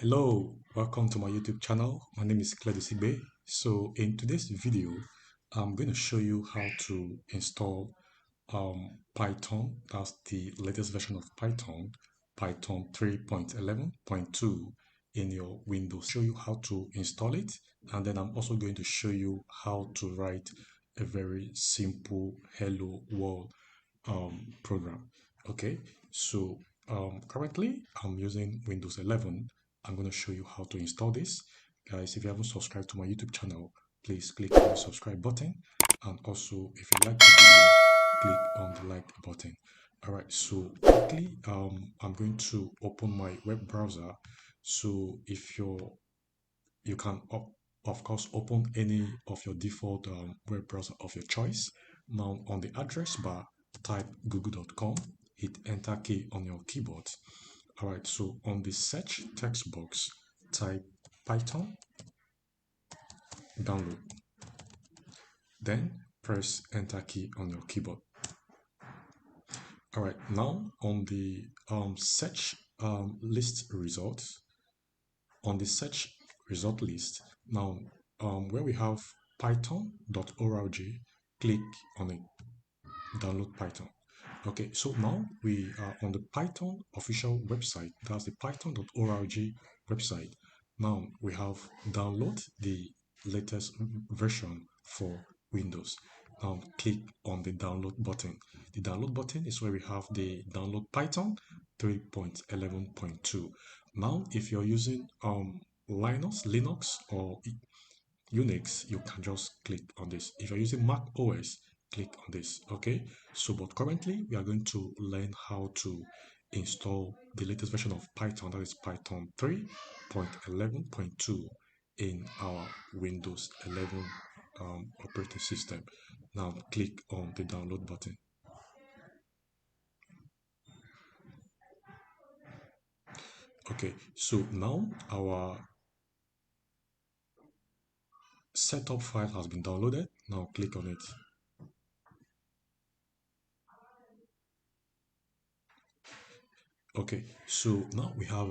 Hello, welcome to my YouTube channel. My name is Sigbe. So in today's video, I'm going to show you how to install Python. That's the latest version of Python 3.11.2 in your Windows. Show you how to install it, and then I'm also going to show you how to write a very simple hello world program. Okay, so currently I'm using Windows 11. I'm going to show you how to install this. Guys, if you haven't subscribed to my YouTube channel, please click on the subscribe button, and also if you like the video, click on the like button. All right, so quickly I'm going to open my web browser. So if you can of course open any of your default web browser of your choice. Now on the address bar, type google.com, hit enter key on your keyboard. All right, so on the search text box, type Python download, then press enter key on your keyboard. All right, now on the search list results, on the search result list, now where we have python.org, click on it, download Python. Okay, so now we are on the Python official website. That's the python.org website. Now we have download the latest version for Windows. Now click on the download button. The download button is where we have the download Python 3.11.2. Now if you're using Linux or Unix, you can just click on this. If you're using Mac OS, click on this. Okay, so but currently we are going to learn how to install the latest version of Python, that is Python 3.11.2 in our Windows 11 operating system. Now click on the download button. Okay, so now our setup file has been downloaded. Now click on it. Okay, so now we have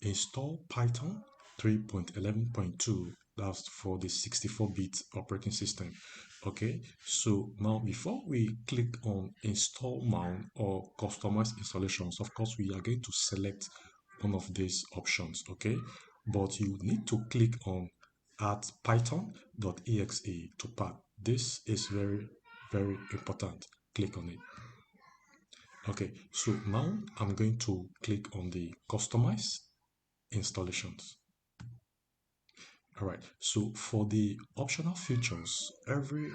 install Python 3.11.2. That's for the 64-bit operating system. Okay, so now before we click on install mount or customize installations, of course we are going to select one of these options. Okay, but you need to click on add python.exe to path. This is very important. Click on it. Okay, so now I'm going to click on the customize installations. All right, so for the optional features, every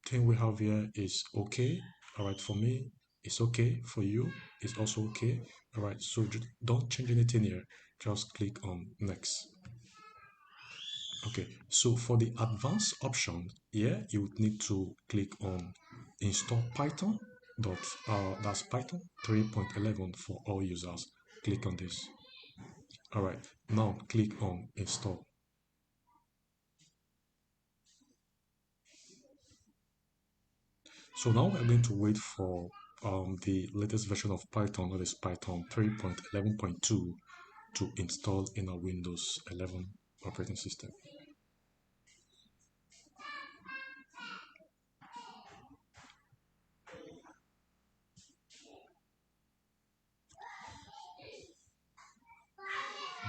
thing we have here is okay. All right, for me it's okay, for you it's also okay. All right, so don't change anything here, just click on next. Okay, so for the advanced option here, you would need to click on install Python that's Python 3.11 for all users. Click on this. All right, now click on install. So now we're going to wait for the latest version of Python, that is Python 3.11.2, to install in our Windows 11 operating system.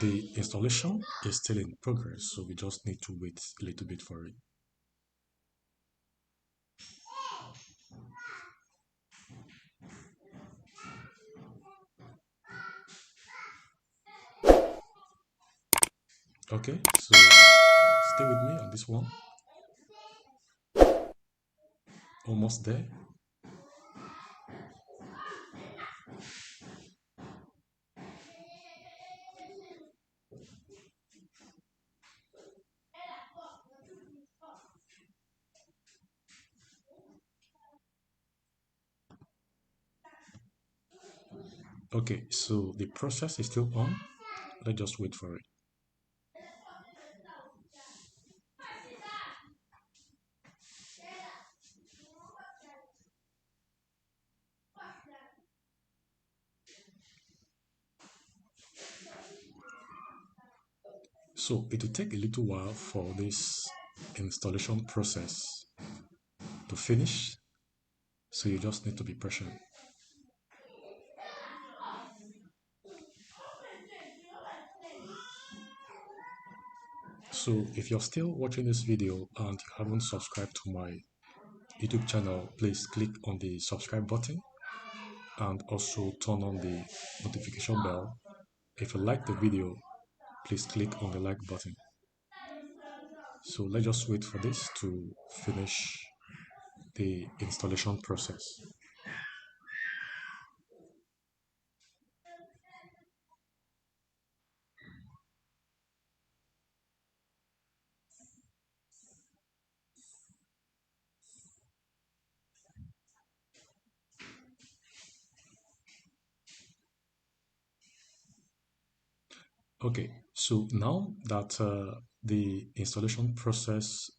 The installation is still in progress, so we just need to wait a little bit for it. Okay, so stay with me on this one. Almost there. Okay, so the process is still on. Let's just wait for it. So it will take a little while for this installation process to finish. So you just need to be patient. So if you're still watching this video and you haven't subscribed to my YouTube channel, please click on the subscribe button and also turn on the notification bell. If you like the video, please click on the like button. So let's just wait for this to finish the installation process. Okay, so now that the installation process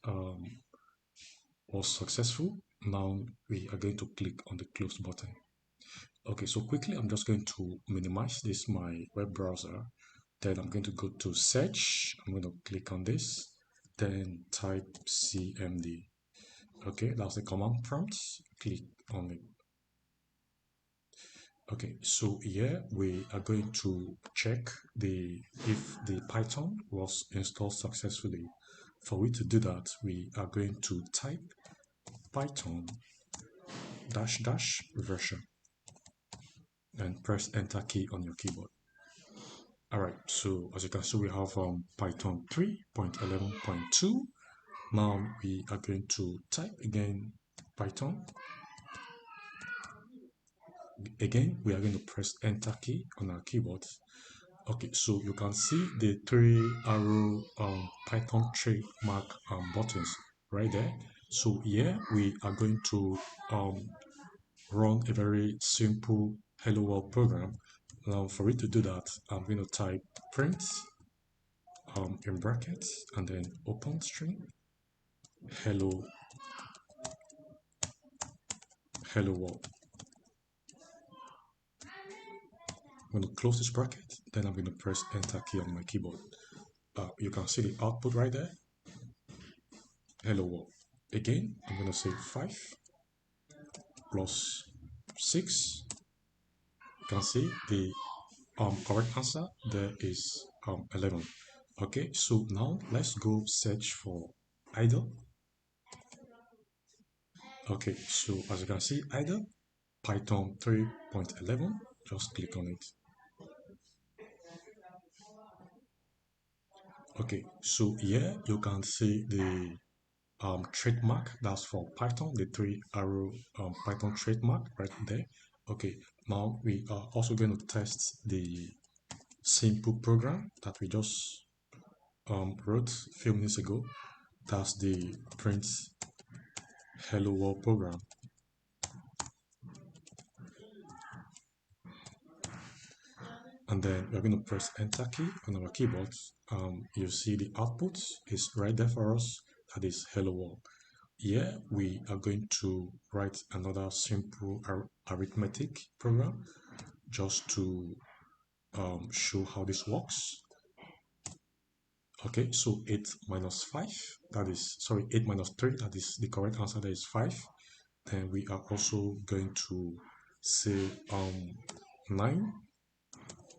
was successful, now we are going to click on the close button. Okay, so quickly I'm just going to minimize this my web browser. Then I'm going to go to search. I'm going to click on this, then type cmd. Okay, that's the command prompt. Click on it. Okay, so here we are going to check if the Python was installed successfully. For we to do that, we are going to type Python --version and press enter key on your keyboard. All right, so as you can see, we have Python 3.11.2. Now we are going to type again Python. Again, we are going to press enter key on our keyboard. Okay, so you can see the 3 arrow Python trademark buttons right there. So here we are going to run a very simple hello world program. Now for it to do that, I'm going to type print in brackets and then open string hello world. I'm going to close this bracket, then I'm going to press enter key on my keyboard. You can see the output right there. Hello world. Again, I'm going to say 5 plus 6. You can see the correct answer there is 11. Okay, so now let's go search for idle. Okay, so as you can see, idle Python 3.11. Just click on it. Okay, so here you can see the trademark. That's for Python, the 3 arrow Python trademark right there. Okay, now we are also going to test the simple program that we just wrote a few minutes ago. That's the print hello world program. And then we're going to press enter key on our keyboard. You see the output is right there for us. That is hello world. Here we are going to write another simple arithmetic program just to show how this works. Okay, so 8 minus 5, that is, sorry, 8 minus 3, that is the correct answer, that is 5. Then we are also going to say 9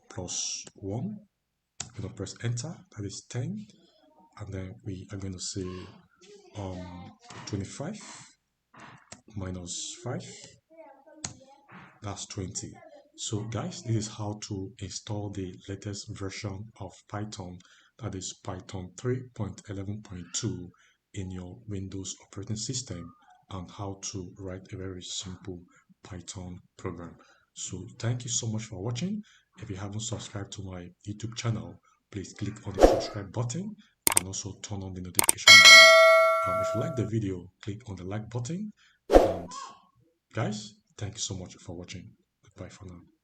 plus 1. I'm going to press enter, that is 10. And then we are going to say 25 minus 5, that's 20. So guys, this is how to install the latest version of Python, that is Python 3.11.2 in your Windows operating system, and how to write a very simple Python program. So thank you so much for watching. If you haven't subscribed to my YouTube channel, please click on the subscribe button and also turn on the notification bell. If you like the video, click on the like button. And guys, thank you so much for watching. Goodbye for now.